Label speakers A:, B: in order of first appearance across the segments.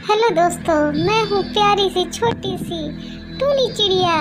A: Hello दोस्तों, मैं हूँ प्यारी सी छोटी सी टूनी चिड़िया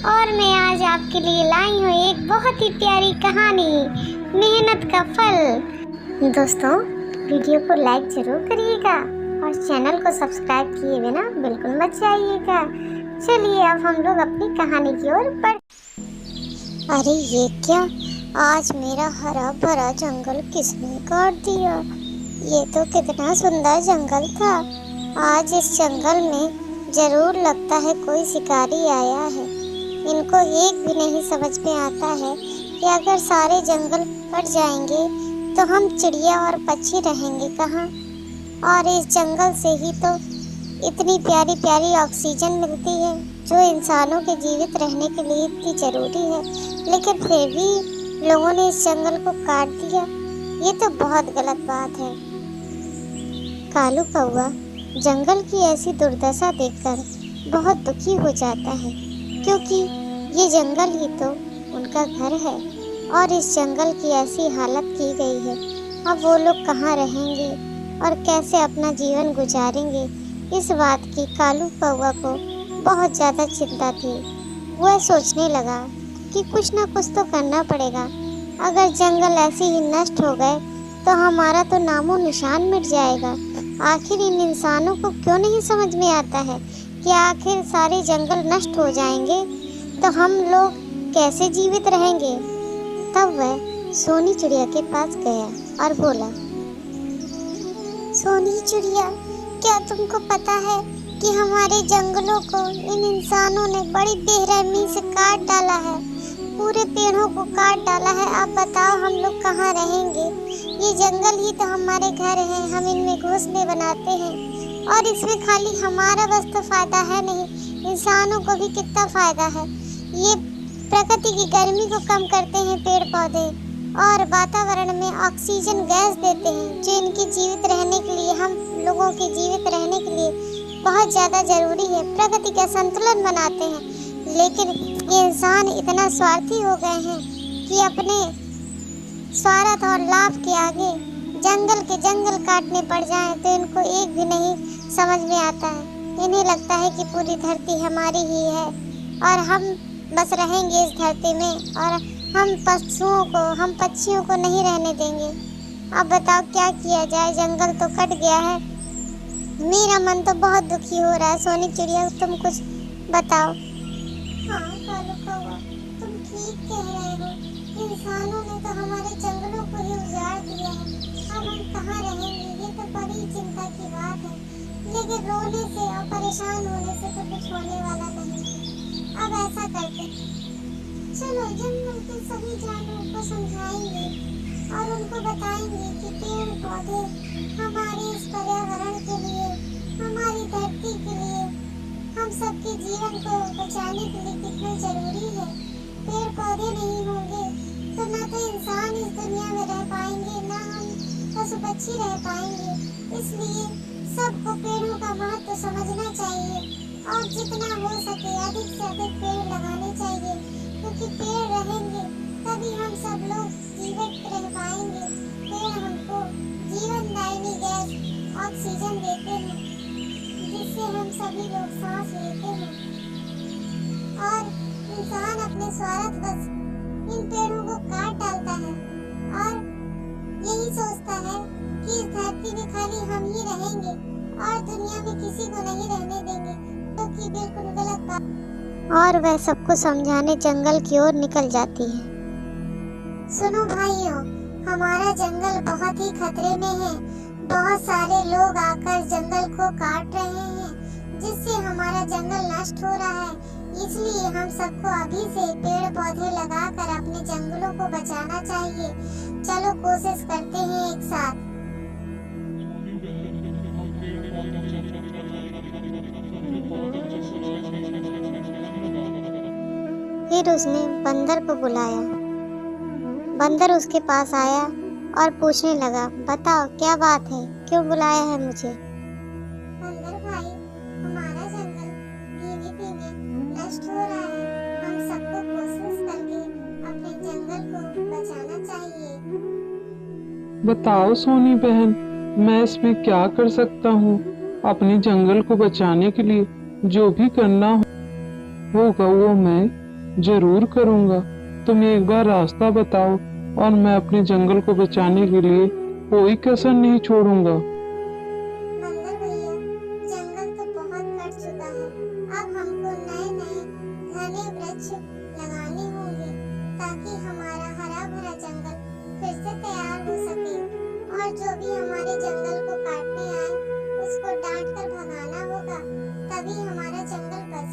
A: और मैं आज आपके लिए लाई हूँ एक बहुत ही प्यारी कहानी, मेहनत का फल। दोस्तों, वीडियो को लाइक जरूर करिएगा और चैनल को सब्सक्राइब किए बिना बिल्कुल मत जाइएगा। चलिए अब हम लोग अपनी कहानी की ओर बढ़। अरे ये क्या, आज मेरा हरा भरा जंगल किसने काट दिया। ये तो कितना सुंदर जंगल था। आज इस जंगल में जरूर लगता है कोई शिकारी आया है। इनको एक भी नहीं समझ में आता है कि अगर सारे जंगल कट जाएंगे तो हम चिड़िया और पक्षी रहेंगे कहाँ। और इस जंगल से ही तो इतनी प्यारी प्यारी ऑक्सीजन मिलती है जो इंसानों के जीवित रहने के लिए इतनी जरूरी है, लेकिन फिर भी लोगों ने इस जंगल को काट दिया। ये तो बहुत गलत बात है। कालू कौवा जंगल की ऐसी दुर्दशा देखकर बहुत दुखी हो जाता है, क्योंकि ये जंगल ही तो उनका घर है और इस जंगल की ऐसी हालत की गई है। अब वो लोग कहाँ रहेंगे और कैसे अपना जीवन गुजारेंगे, इस बात की कालू कौवा को बहुत ज़्यादा चिंता थी। वह सोचने लगा कि कुछ ना कुछ तो करना पड़ेगा। अगर जंगल ऐसे ही नष्ट हो गए तो हमारा तो नामो निशान मिट जाएगा। आखिर इन इंसानों को क्यों नहीं समझ में आता है कि आखिर सारे जंगल नष्ट हो जाएंगे तो हम लोग कैसे जीवित रहेंगे। तब वह सोनी चिड़िया के पास गया और बोला, सोनी चिड़िया, क्या तुमको पता है कि हमारे जंगलों को इन इंसानों ने बड़ी बेरहमी से काट डाला है। पूरे पेड़ों को काट डाला है। आप बताओ हम लोग कहाँ रहेंगे। ये जंगल ही तो हमारे घर हैं, हम इनमें घोंसले बनाते हैं और इसमें खाली हमारा बस तो फायदा है नहीं, इंसानों को भी कितना फायदा है। ये प्रकृति की गर्मी को कम करते हैं पेड़ पौधे और वातावरण में ऑक्सीजन गैस देते हैं जो इनके जीवित रहने के लिए, हम लोगों के जीवित रहने के लिए बहुत ज़्यादा ज़रूरी है। प्रकृति का संतुलन बनाते हैं, लेकिन ये इंसान इतना स्वार्थी हो गए हैं कि अपने स्वार्थ और लाभ के आगे जंगल के जंगल काटने पड़ जाएं तो इनको एक भी नहीं समझ में आता है। इन्हें लगता है कि पूरी धरती हमारी ही है और हम बस रहेंगे इस धरती में और हम पक्षियों को नहीं रहने देंगे। अब बताओ क्या किया जाए, जंगल तो कट गया है। मेरा मन तो बहुत दुखी हो रहा है। सोनी चिड़िया, तुम कुछ बताओ। हाँ कालू कौवा, तुम ठीक कह रहे हो। इंसानों ने तो हमारे जंगलों को ही उजाड़ दिया है। अब हम कहाँ रहेंगे, ये तो बड़ी चिंता की बात है। लेकिन रोने से और परेशान होने से तो कुछ होने वाला नहीं। अब ऐसा करते, चलो जंगल के सभी जानवरों को समझाएंगे और उनको बताएंगे कि पेड़ पौधे हमारे इस पर्यावरण के लिए, हमारी धरती के लिए, हम सबके जीवन को बचाने के लिए कितना जरूरी है। पेड़ पौधे नहीं होंगे तो ना तो इंसान इस दुनिया में रह पाएंगे, ना हम पशु पक्षी रह पाएंगे। इसलिए सबको पेड़ों का महत्व समझना चाहिए और जितना हो सके अधिक से अधिक पेड़ लगाने चाहिए, क्योंकि पेड़ रहेंगे तभी हम सब लोग जीवित रह पाएंगे। पेड़ हमको जीवनदायिनी गैस ऑक्सीजन देते हैं जिससे हम सभी लोग सांस लेते हैं। और इंसान अपने स्वार्थवश इन पेड़ों को काट डालता है और यही सोचता है कि इस धरती में खाली हम ही रहेंगे और दुनिया में किसी को नहीं रहने देंगे, तो कि बिल्कुल गलत बात। और वह सबको समझाने जंगल की ओर निकल जाती है। सुनो भाइयों, हमारा जंगल बहुत ही खतरे में है। बहुत सारे लोग आकर जंगल को काट रहे हैं जिससे हमारा जंगल नष्ट हो रहा है। इसलिए हम सबको अभी से पेड़ पौधे लगाकर अपने जंगलों को बचाना चाहिए। चलो कोशिश करते हैं एक साथ। फिर उसने बंदर को बुलाया। बंदर उसके पास आया और पूछने लगा, बताओ क्या बात है, क्यों बुलाया है मुझे। बंदर भाई, हमारा जंगल धीमे धीमे नष्ट हो रहा है। हम सबको कोशिश करके अपने जंगल को बचाना चाहिए।
B: बताओ सोनी बहन, मैं इसमें क्या कर सकता हूँ अपने जंगल को बचाने के लिए जो भी करना होगा वो मैं जरूर करूँगा। तुम एक बार रास्ता बताओ और मैं अपने जंगल को बचाने के लिए कोई कसर नहीं छोड़ूंगा।
A: बंदर भैया, जंगल तो बहुत कट चुका है। अब हमको नए नए घने वृक्ष लगाने होंगे ताकि हमारा हरा भरा जंगल फिर से तैयार हो सके। और जो भी हमारे जंगल को काटने आए उसको डांट कर भगाना होगा, तभी हमारा जंगल बच।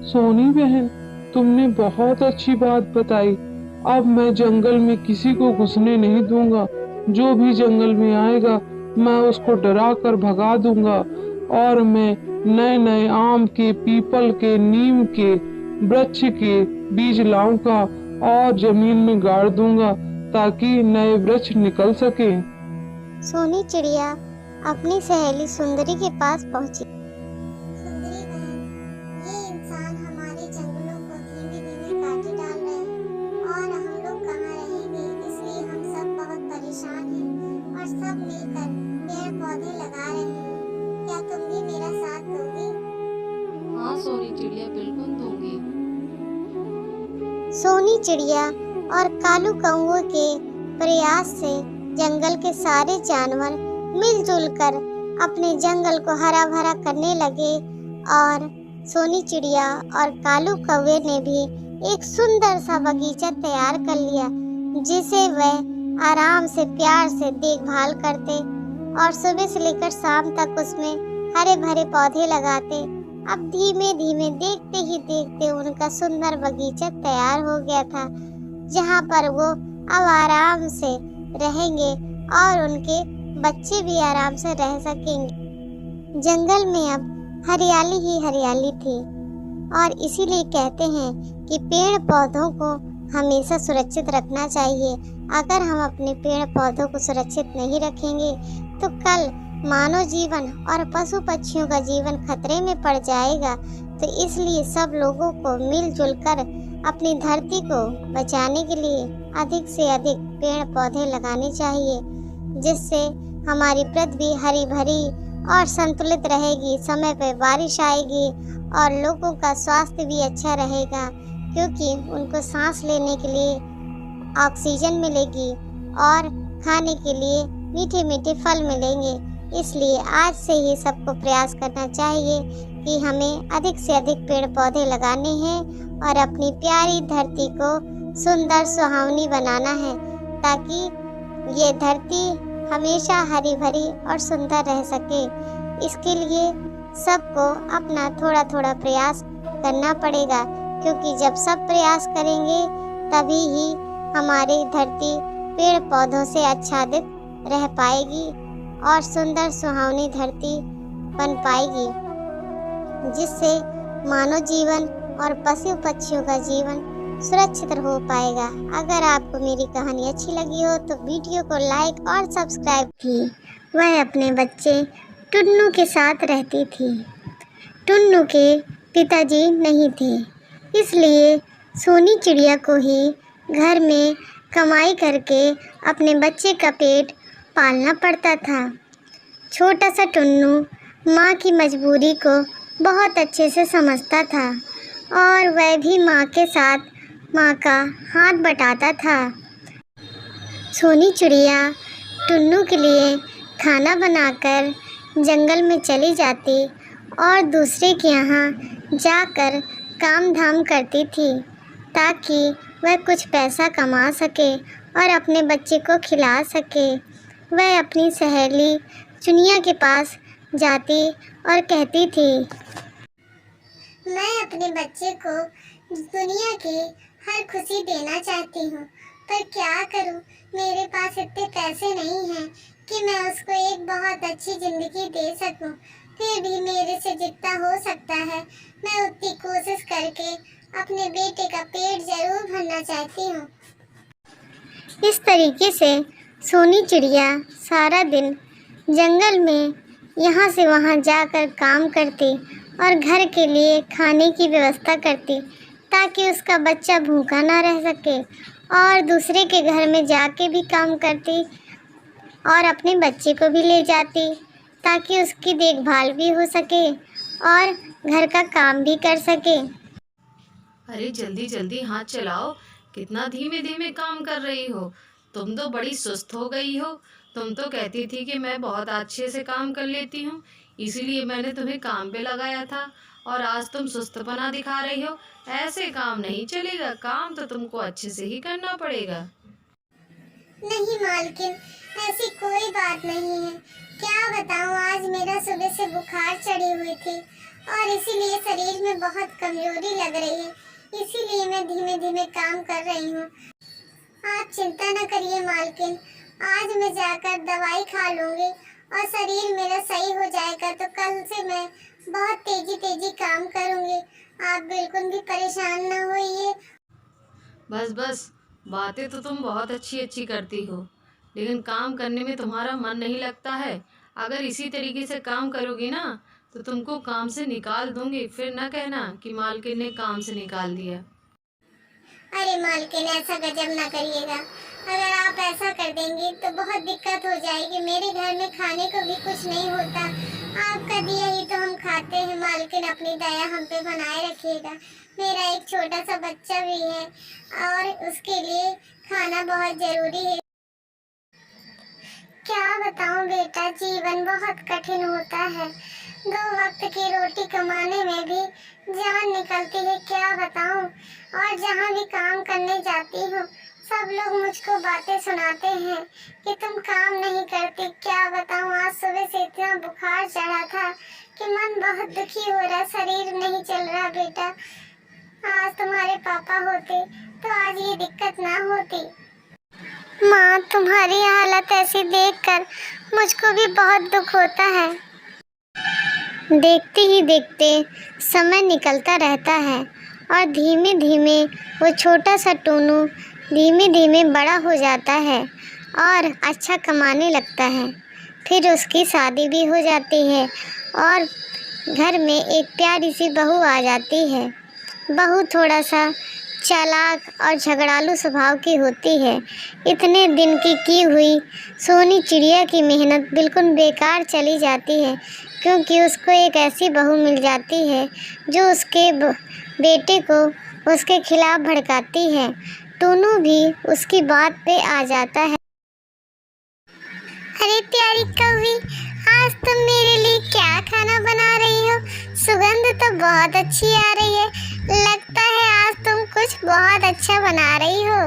B: सोनी बहन, तुमने बहुत अच्छी बात बताई। अब मैं जंगल में किसी को घुसने नहीं दूंगा। जो भी जंगल में आएगा मैं उसको डरा कर भगा दूंगा और मैं नए नए आम के, पीपल के, नीम के वृक्ष के बीज लाऊंगा और जमीन में गाड़ दूंगा ताकि नए वृक्ष निकल सके।
A: सोनी चिड़िया अपनी सहेली सुंदरी के पास पहुंची। सुंदरी बहन, ये इंसान हमारे जंगलों को धीमे धीमे काटे डाल रहे हैं और हम लोग कहाँ रहेंगे, इसलिए हम सब बहुत परेशान हैं और सब मिलकर पेड़ पौधे लगा रहे हैं। क्या तुम भी मेरा साथ दोगे?
C: हाँ सोनी चिड़िया, बिल्कुल दूंगी।
A: सोनी चिड़िया और कालू कौवे के प्रयास से जंगल के सारे जानवर मिलजुल कर अपने जंगल को हरा भरा करने लगे और सोनी चिड़िया और कालू कौवे ने भी एक सुंदर सा बगीचा तैयार कर लिया जिसे वह आराम से प्यार से देखभाल करते और सुबह से लेकर शाम तक उसमें हरे भरे पौधे लगाते। अब धीमे धीमे देखते ही देखते उनका सुंदर बगीचा तैयार हो गया था जहाँ पर वो अब आराम से रहेंगे और उनके बच्चे भी आराम से रह सकेंगे। जंगल में अब हरियाली ही हरियाली थी और इसीलिए कहते हैं कि पेड़ पौधों को हमेशा सुरक्षित रखना चाहिए। अगर हम अपने पेड़ पौधों को सुरक्षित नहीं रखेंगे तो कल मानव जीवन और पशु पक्षियों का जीवन खतरे में पड़ जाएगा। तो इसलिए सब लोगों को मिलजुल कर अपनी धरती को बचाने के लिए अधिक से अधिक पेड़ पौधे लगाने चाहिए जिससे हमारी पृथ्वी हरी भरी और संतुलित रहेगी, समय पर बारिश आएगी और लोगों का स्वास्थ्य भी अच्छा रहेगा क्योंकि उनको सांस लेने के लिए ऑक्सीजन मिलेगी और खाने के लिए मीठे मीठे फल मिलेंगे। इसलिए आज से ही सबको प्रयास करना चाहिए कि हमें अधिक से अधिक पेड़ पौधे लगाने हैं और अपनी प्यारी धरती को सुंदर सुहावनी बनाना है ताकि ये धरती हमेशा हरी भरी और सुंदर रह सके। इसके लिए सबको अपना थोड़ा थोड़ा प्रयास करना पड़ेगा क्योंकि जब सब प्रयास करेंगे तभी ही हमारी धरती पेड़ पौधों से आच्छादित रह पाएगी और सुंदर सुहावनी धरती बन पाएगी जिससे मानव जीवन और पशु पक्षियों का जीवन सुरक्षित हो पाएगा। अगर आपको मेरी कहानी अच्छी लगी हो तो वीडियो को लाइक और सब्सक्राइब की। वह अपने बच्चे टुन्नू के साथ रहती थी। टुन्नू के पिताजी नहीं थे इसलिए सोनी चिड़िया को ही घर में कमाई करके अपने बच्चे का पेट पालना पड़ता था। छोटा सा टुन्नू माँ की मजबूरी को बहुत अच्छे से समझता था और वह भी माँ के साथ माँ का हाथ बटाता था। सोनी चिड़िया टुन्नू के लिए खाना बनाकर जंगल में चली जाती और दूसरे के यहाँ जाकर काम धाम करती थी ताकि वह कुछ पैसा कमा सके और अपने बच्चे को खिला सके। वह अपनी सहेली चुनिया के पास जाती और कहती थी, मैं अपने बच्चे को दुनिया की हर खुशी देना चाहती हूँ पर क्या करूँ, मेरे पास इतने पैसे नहीं हैं कि मैं उसको एक बहुत अच्छी ज़िंदगी दे सकूँ। फिर भी मेरे से जितना हो सकता है मैं उतनी कोशिश करके अपने बेटे का पेट ज़रूर भरना चाहती हूँ। इस तरीके से सोनी चिड़िया सारा दिन जंगल में यहाँ से वहाँ जाकर काम करती और घर के लिए खाने की व्यवस्था करती ताकि उसका बच्चा भूखा ना रह सके और दूसरे के घर में जाके भी काम करती और अपने बच्चे को भी ले जाती ताकि उसकी देखभाल भी हो सके और घर का काम भी कर सके।
C: अरे जल्दी जल्दी हाथ चलाओ, कितना धीमे धीमे काम कर रही हो। तुम तो बड़ी सुस्त हो गई हो। तुम तो कहती थी कि मैं बहुत अच्छे से काम कर लेती हूँ, इसीलिए मैंने तुम्हें काम पे लगाया था, और आज तुम सुस्तपना दिखा रही हो। ऐसे काम नहीं चलेगा, काम तो तुमको अच्छे से ही करना पड़ेगा।
A: नहीं मालकिन, ऐसी कोई बात नहीं है। क्या बताऊं, आज मेरा सुबह से बुखार चढ़ी हुई थी और इसीलिए शरीर में बहुत कमजोरी लग रही है, इसीलिए मैं धीमे धीमे काम कर रही हूँ। आप चिंता न करिए मालकिन, आज मैं जाकर दवाई खा लूंगी और शरीर मेरा सही हो जाएगा तो कल से मैं बहुत तेजी तेजी काम करूंगी। आप बिल्कुल भी परेशान न होइए।
C: बस बस, बातें तो तुम बहुत अच्छी अच्छी करती हो, लेकिन काम करने में तुम्हारा मन नहीं लगता है। अगर इसी तरीके से काम करोगी ना तो तुमको काम से निकाल दूंगी, फिर न कहना कि मालकिन ने काम से निकाल दिया।
A: अरे मालकिन, ऐसा गजब ना करिएगा। अगर आप ऐसा कर देंगी तो बहुत दिक्कत हो जाएगी। मेरे घर में खाने को भी कुछ नहीं होता, आपका दिया ही तो हम खाते हैं। मालकिन, अपनी दया हम पे बनाए रखिएगा। मेरा एक छोटा सा बच्चा भी है और उसके लिए खाना बहुत जरूरी है। क्या बताऊं बेटा, जीवन बहुत कठिन होता है। 2 वक्त की रोटी कमाने में भी जान निकलती है, क्या बताऊं। और जहाँ भी काम करने जाती हूँ सब लोग मुझको बातें सुनाते हैं कि तुम काम नहीं करती। क्या बताऊं, आज सुबह से इतना बुखार चढ़ा था कि मन बहुत दुखी हो रहा, शरीर नहीं चल रहा। बेटा, आज तुम्हारे पापा होते तो आज ये दिक्कत ना होती। माँ, तुम्हारी हालत ऐसी देखकर मुझको भी बहुत दुख होता है। देखते ही देखते समय निकलता रहता है और धीमे धीमे वो छोटा सा टूनू धीमे धीमे बड़ा हो जाता है और अच्छा कमाने लगता है। फिर उसकी शादी भी हो जाती है और घर में एक प्यारी सी बहू आ जाती है। बहू थोड़ा सा चालाक और झगड़ालू स्वभाव की होती है। इतने दिन की हुई सोनी चिड़िया की मेहनत बिल्कुल बेकार चली जाती है, क्योंकि उसको एक ऐसी बहू मिल जाती है जो उसके बेटे को उसके खिलाफ भड़काती है। टूनू भी उसकी बात पे आ जाता है। अरे प्यारी कौवी, आज तुम मेरे लिए क्या खाना बना रही हो? सुगंध तो बहुत अच्छी आ रही है। लगता है आज तुम कुछ बहुत अच्छा बना रही हो।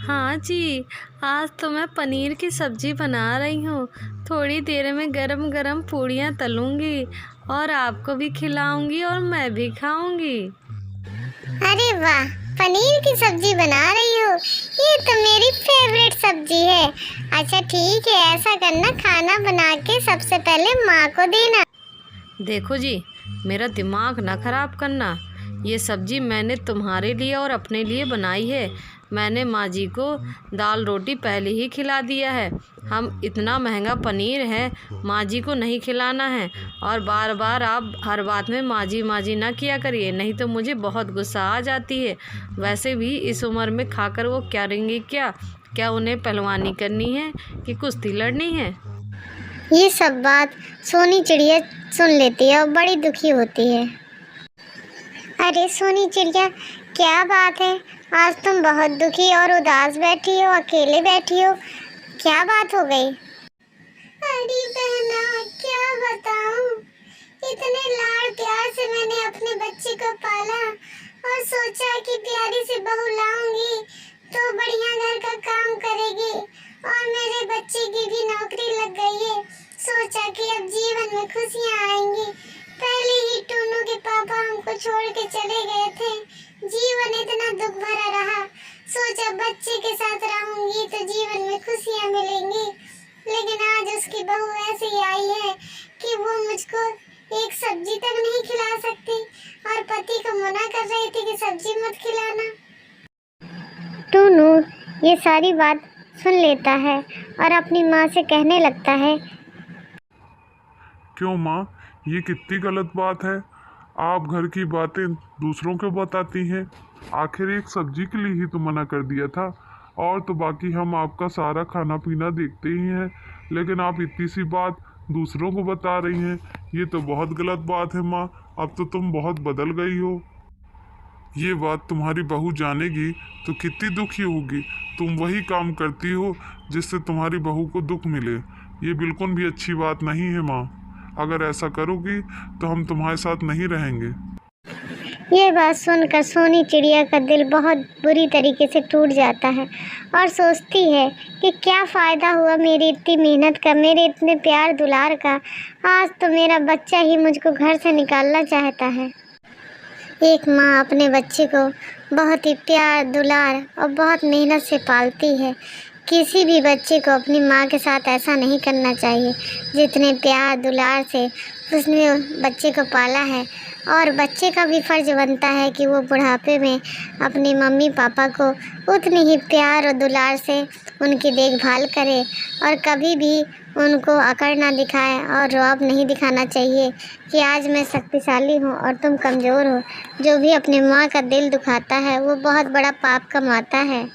D: हाँ जी, आज तो मैं पनीर की सब्जी बना रही हूँ। थोड़ी देर में गरम गरम पूड़ियाँ तलूँगी और आपको भी खिलाऊंगी और मैं भी खाऊंगी।
A: अरे वाह, पनीर की सब्जी बना रही हो? ये तो मेरी फेवरेट सब्जी है। अच्छा ठीक है, ऐसा करना, खाना बना के सबसे पहले माँ को देना।
D: देखो जी, मेरा दिमाग ना खराब करना। ये सब्जी मैंने तुम्हारे लिए और अपने लिए बनाई है। मैंने माँ जी को दाल रोटी पहले ही खिला दिया है। हम इतना महंगा पनीर है, माँ जी को नहीं खिलाना है। और बार बार आप हर बात में माँ जी ना किया करिए, नहीं तो मुझे बहुत गुस्सा आ जाती है। वैसे भी इस उम्र में खाकर वो क्या करेंगी? क्या उन्हें पहलवानी करनी है कि कुश्ती लड़नी है?
A: ये सब बात सोनी चिड़िया सुन लेती है और बड़ी दुखी होती है। अरे सोनी चिड़िया, क्या बात है, आज तुम बहुत दुखी और उदास बैठी हो, अकेले बैठी हो, क्या बात हो गई? अरे बहना, क्या बताऊं, इतने लाड़ प्यार से मैंने अपने बच्चे को पाला और सोचा कि प्यारी सी बहू लाऊंगी तो बढ़िया घर का काम करेगी और मेरे बच्चे की भी नौकरी लग गई है। सोचा कि अब जीवन में खुशियां आएंगी। पहले ही टूनू के पापा हमको छोड़ के चले गए थे। जीवन इतना दुख भरा रहा, सोचा बच्चे के साथ रहूंगी तो जीवन में खुशियां मिलेंगी, लेकिन आज उसकी बहू ऐसी आई है कि वो मुझको एक सब्जी तक नहीं खिला सकती और पति को मना कर रही थी कि सब्जी मत खिलाना। टूनू ये सारी बात सुन लेता है और अपनी माँ से कहने लगता है,
E: क्यों माँ, ये कितनी गलत बात है। आप घर की बातें दूसरों को बताती हैं। आखिर एक सब्जी के लिए ही तो मना कर दिया था, और तो बाकी हम आपका सारा खाना पीना देखते ही हैं, लेकिन आप इतनी सी बात दूसरों को बता रही हैं। ये तो बहुत गलत बात है माँ। अब तो तुम बहुत बदल गई हो। ये बात तुम्हारी बहू जानेगी तो कितनी दुखी होगी। तुम वही काम करती हो जिससे तुम्हारी बहू को दुख मिले। ये बिल्कुल भी अच्छी बात नहीं है माँ। अगर ऐसा करोगी तो हम तुम्हारे साथ नहीं रहेंगे।
A: ये बात सुनकर सोनी चिड़िया का दिल बहुत बुरी तरीके से टूट जाता है और सोचती है कि क्या फ़ायदा हुआ मेरी इतनी मेहनत का, मेरे इतने प्यार दुलार का। आज तो मेरा बच्चा ही मुझको घर से निकालना चाहता है। एक माँ अपने बच्चे को बहुत ही प्यार दुलार और बहुत मेहनत से पालती है। किसी भी बच्चे को अपनी माँ के साथ ऐसा नहीं करना चाहिए जितने प्यार दुलार से उसने बच्चे को पाला है। और बच्चे का भी फ़र्ज़ बनता है कि वो बुढ़ापे में अपनी मम्मी पापा को उतनी ही प्यार और दुलार से उनकी देखभाल करे और कभी भी उनको अकड़ ना दिखाए और रौब नहीं दिखाना चाहिए कि आज मैं शक्तिशाली हूँ और तुम कमज़ोर हो। जो भी अपनी माँ का दिल दुखाता है वो बहुत बड़ा पाप कमाता है।